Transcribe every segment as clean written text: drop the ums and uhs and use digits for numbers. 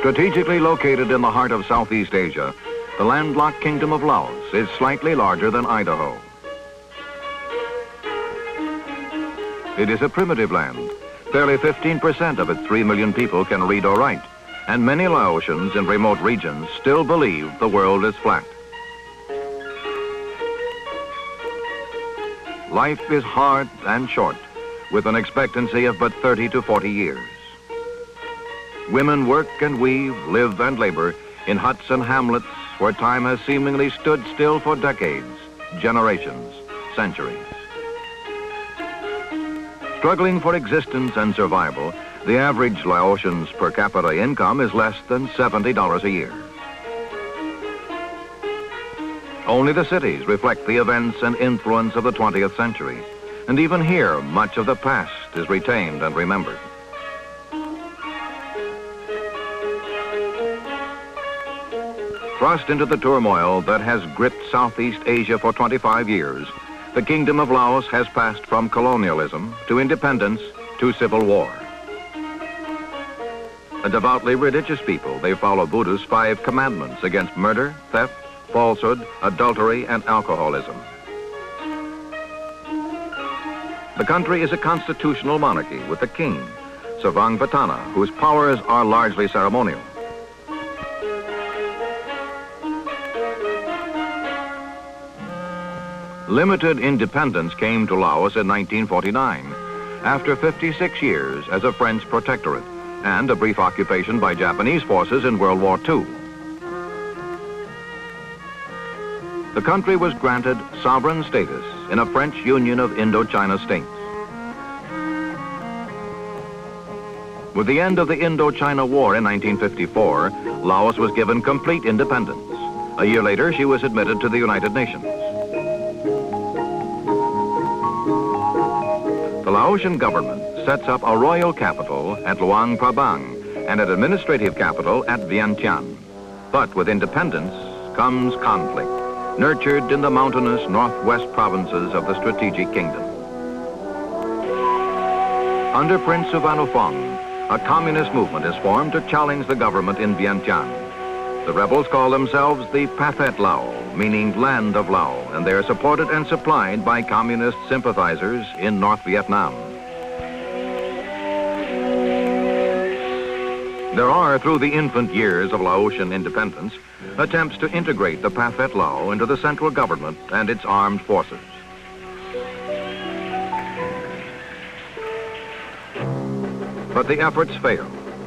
Strategically located in the heart of Southeast Asia, the landlocked Kingdom of Laos is slightly larger than Idaho. It is a primitive land. Barely 15% of its 3 million people can read or write, and many Laotians in remote regions still believe the world is flat. Life is hard and short, with an expectancy of but 30 to 40 years. Women work and weave, live and labor in huts and hamlets where time has seemingly stood still for decades, generations, centuries. Struggling for existence and survival, the average Laotian's per capita income is less than $70 a year. Only the cities reflect the events and influence of the 20th century, and even here, much of the past is retained and remembered. Thrust into the turmoil that has gripped Southeast Asia for 25 years, the Kingdom of Laos has passed from colonialism to independence to civil war. A devoutly religious people, they follow Buddha's 5 commandments against murder, theft, falsehood, adultery, and alcoholism. The country is a constitutional monarchy with a king, Savangvatthana, whose powers are largely ceremonial. Limited independence came to Laos in 1949, after 56 years as a French protectorate and a brief occupation by Japanese forces in World War II. The country was granted sovereign status in a French Union of Indochina states. With the end of the Indochina War in 1954, Laos was given complete independence. A year later, she was admitted to the United Nations. The Laotian government sets up a royal capital at Luang Prabang and an administrative capital at Vientiane. But with independence comes conflict, nurtured in the mountainous northwest provinces of the strategic kingdom. Under Prince Suvarnabhumi, a communist movement is formed to challenge the government in Vientiane. The rebels call themselves the Pathet Lao, meaning land of Lao, and they are supported and supplied by communist sympathizers in North Vietnam. There are, through the infant years of Laotian independence, attempts to integrate the Pathet Lao into the central government and its armed forces. But the efforts fail,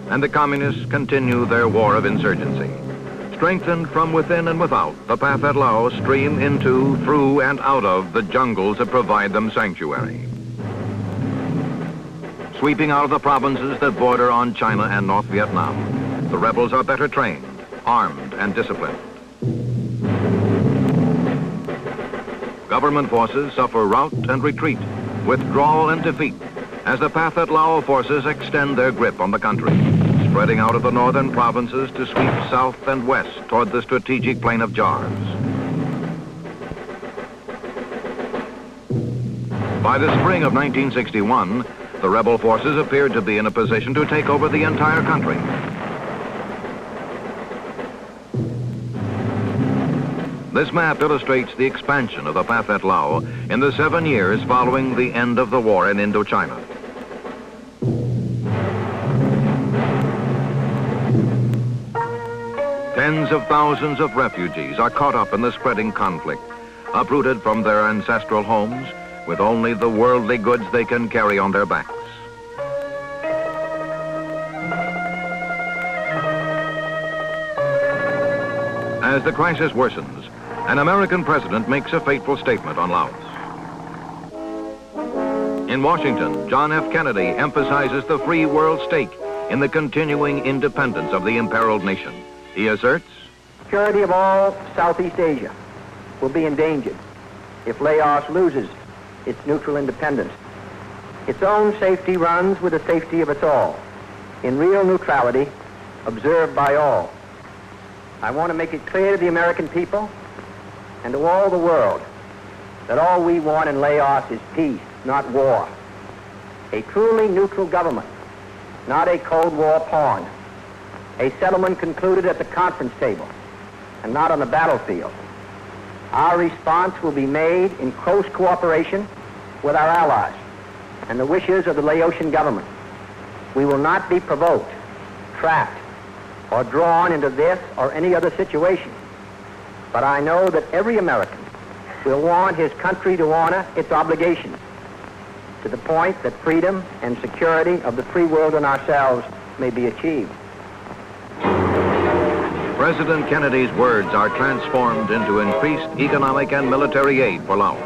and the communists continue their war of insurgency. Strengthened from within and without, the Pathet Lao stream into, through, and out of the jungles that provide them sanctuary. Sweeping out of the provinces that border on China and North Vietnam, the rebels are better trained, armed, and disciplined. Government forces suffer rout and retreat, withdrawal and defeat, as the Pathet Lao forces extend their grip on the country, spreading out of the northern provinces to sweep south and west toward the strategic plain of Jars. By the spring of 1961, the rebel forces appeared to be in a position to take over the entire country. This map illustrates the expansion of the Pathet Lao in the 7 years following the end of the war in Indochina. Tens of thousands of refugees are caught up in the spreading conflict, uprooted from their ancestral homes with only the worldly goods they can carry on their backs. As the crisis worsens, an American president makes a fateful statement on Laos. In Washington, John F. Kennedy emphasizes the free world stake in the continuing independence of the imperiled nation. He asserts, "Security of all Southeast Asia will be endangered if Laos loses its neutral independence. Its own safety runs with the safety of us all, in real neutrality, observed by all. I want to make it clear to the American people and to all the world that all we want in Laos is peace, not war. A truly neutral government, not a Cold War pawn. a settlement concluded at the conference table and not on the battlefield. Our response will be made in close cooperation with our allies and the wishes of the Laotian government. We will not be provoked, trapped, or drawn into this or any other situation. But I know that every American will want his country to honor its obligations to the point that freedom and security of the free world and ourselves may be achieved. President Kennedy's words are transformed into increased economic and military aid for Laos.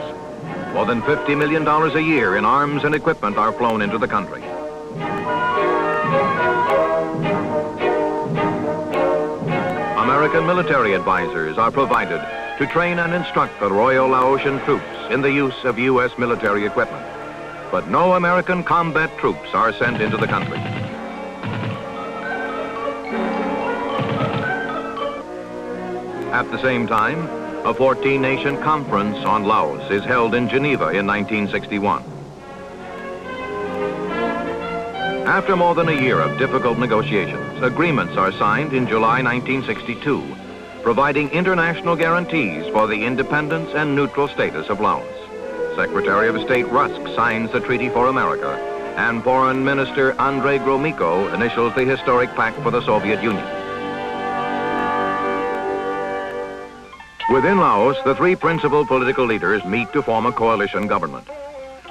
More than $50 million a year in arms and equipment are flown into the country. American military advisors are provided to train and instruct the Royal Laotian troops in the use of U.S. military equipment. But no American combat troops are sent into the country. At the same time, a 14-nation conference on Laos is held in Geneva in 1961. After more than a year of difficult negotiations, agreements are signed in July 1962, providing international guarantees for the independence and neutral status of Laos. Secretary of State Rusk signs the Treaty for America, and Foreign Minister Andrei Gromyko initials the historic pact for the Soviet Union. Within Laos, the three principal political leaders meet to form a coalition government.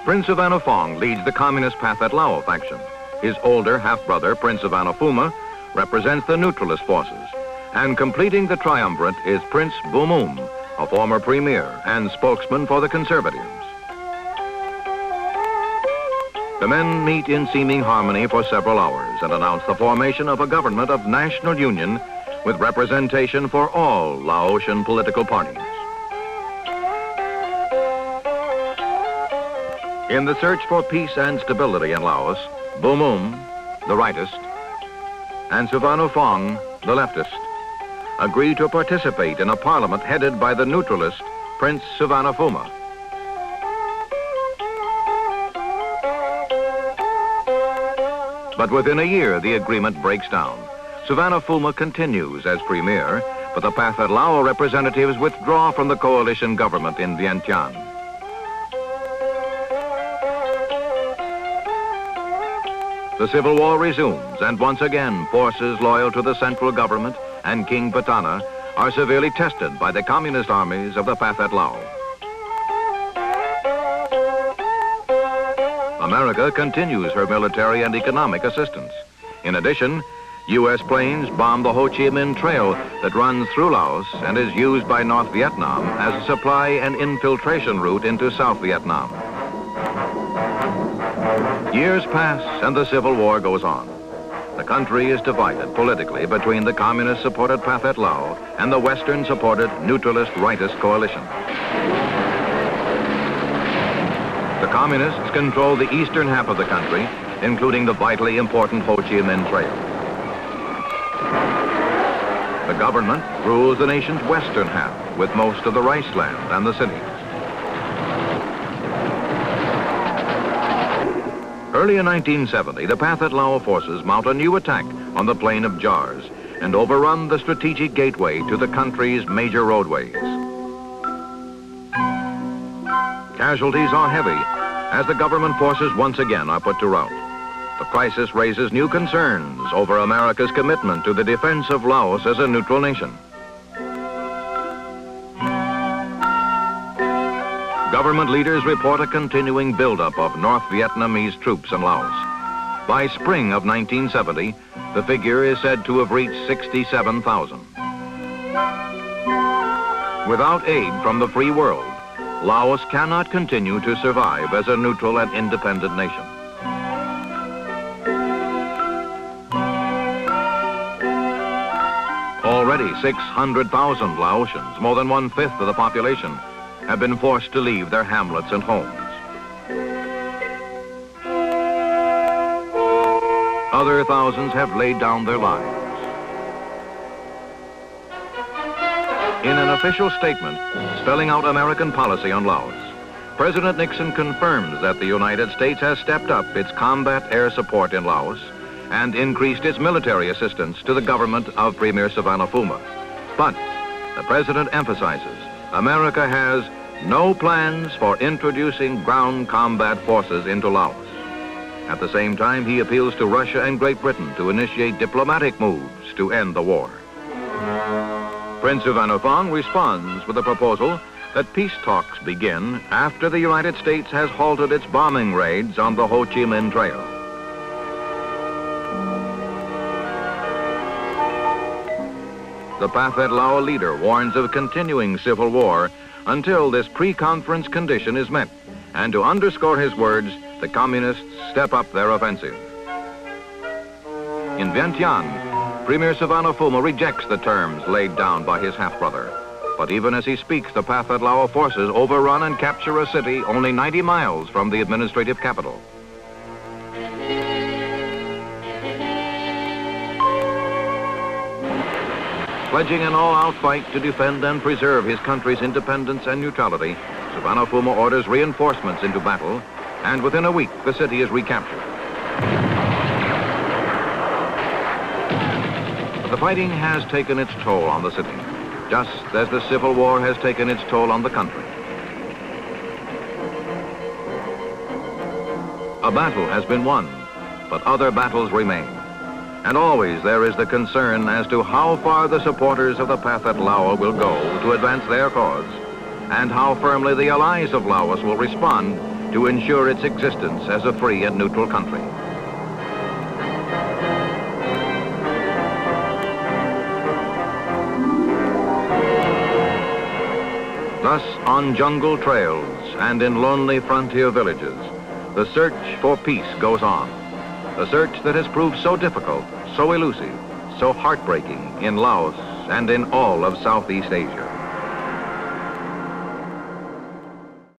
Prince Suvannofong leads the Communist Pathet Lao faction. His older half-brother, Prince Suvannofuma, represents the neutralist forces. And completing the triumvirate is Prince Bumum, a former premier and spokesman for the conservatives. The men meet in seeming harmony for several hours and announce the formation of a government of national union with representation for all Laotian political parties. In the search for peace and stability in Laos, Bumum, the rightist, and Suvannofong, the leftist, agree to participate in a parliament headed by the neutralist Prince Suvannofuma. But within a year, the agreement breaks down. Suvannofuma continues as premier, but the Pathet Lao representatives withdraw from the coalition government in Vientiane. The civil war resumes, and once again, forces loyal to the central government and King Patana are severely tested by the communist armies of the Pathet Lao. America continues her military and economic assistance. In addition, U.S. planes bomb the Ho Chi Minh Trail that runs through Laos and is used by North Vietnam as a supply and infiltration route into South Vietnam. Years pass and the civil war goes on. The country is divided politically between the communist-supported Pathet Lao and the Western-supported neutralist rightist coalition. The communists control the eastern half of the country, including the vitally important Ho Chi Minh Trail. The government rules the nation's western half with most of the rice land and the cities. Early in 1970, the Pathet Lao forces mount a new attack on the plain of Jars and overrun the strategic gateway to the country's major roadways. Casualties are heavy as the government forces once again are put to rout. The crisis raises new concerns over America's commitment to the defense of Laos as a neutral nation. Government leaders report a continuing buildup of North Vietnamese troops in Laos. By spring of 1970, the figure is said to have reached 67,000. Without aid from the free world, Laos cannot continue to survive as a neutral and independent nation. Already 600,000 Laotians, more than one-fifth of the population, have been forced to leave their hamlets and homes. Other thousands have laid down their lives. In an official statement spelling out American policy on Laos, President Nixon confirms that the United States has stepped up its combat air support in Laos and increased its military assistance to the government of Premier Sivanaphuma. But the president emphasizes America has no plans for introducing ground combat forces into Laos. At the same time, he appeals to Russia and Great Britain to initiate diplomatic moves to end the war. Prince Sivanaphong responds with a proposal that peace talks begin after the United States has halted its bombing raids on the Ho Chi Minh Trail. The Pathet Lao leader warns of continuing civil war until this pre-conference condition is met, and to underscore his words, the communists step up their offensive. In Vientiane, Premier Sivanaphuma rejects the terms laid down by his half-brother. But even as he speaks, the Pathet Lao forces overrun and capture a city only 90 miles from the administrative capital. Pledging an all-out fight to defend and preserve his country's independence and neutrality, Sivanaphuma orders reinforcements into battle, and within a week, the city is recaptured. But the fighting has taken its toll on the city, just as the Civil War has taken its toll on the country. A battle has been won, but other battles remain. And always there is the concern as to how far the supporters of the Pathet Lao will go to advance their cause, and how firmly the allies of Laos will respond to ensure its existence as a free and neutral country. Thus, on jungle trails and in lonely frontier villages, the search for peace goes on. The search that has proved so difficult, so elusive, so heartbreaking in Laos and in all of Southeast Asia.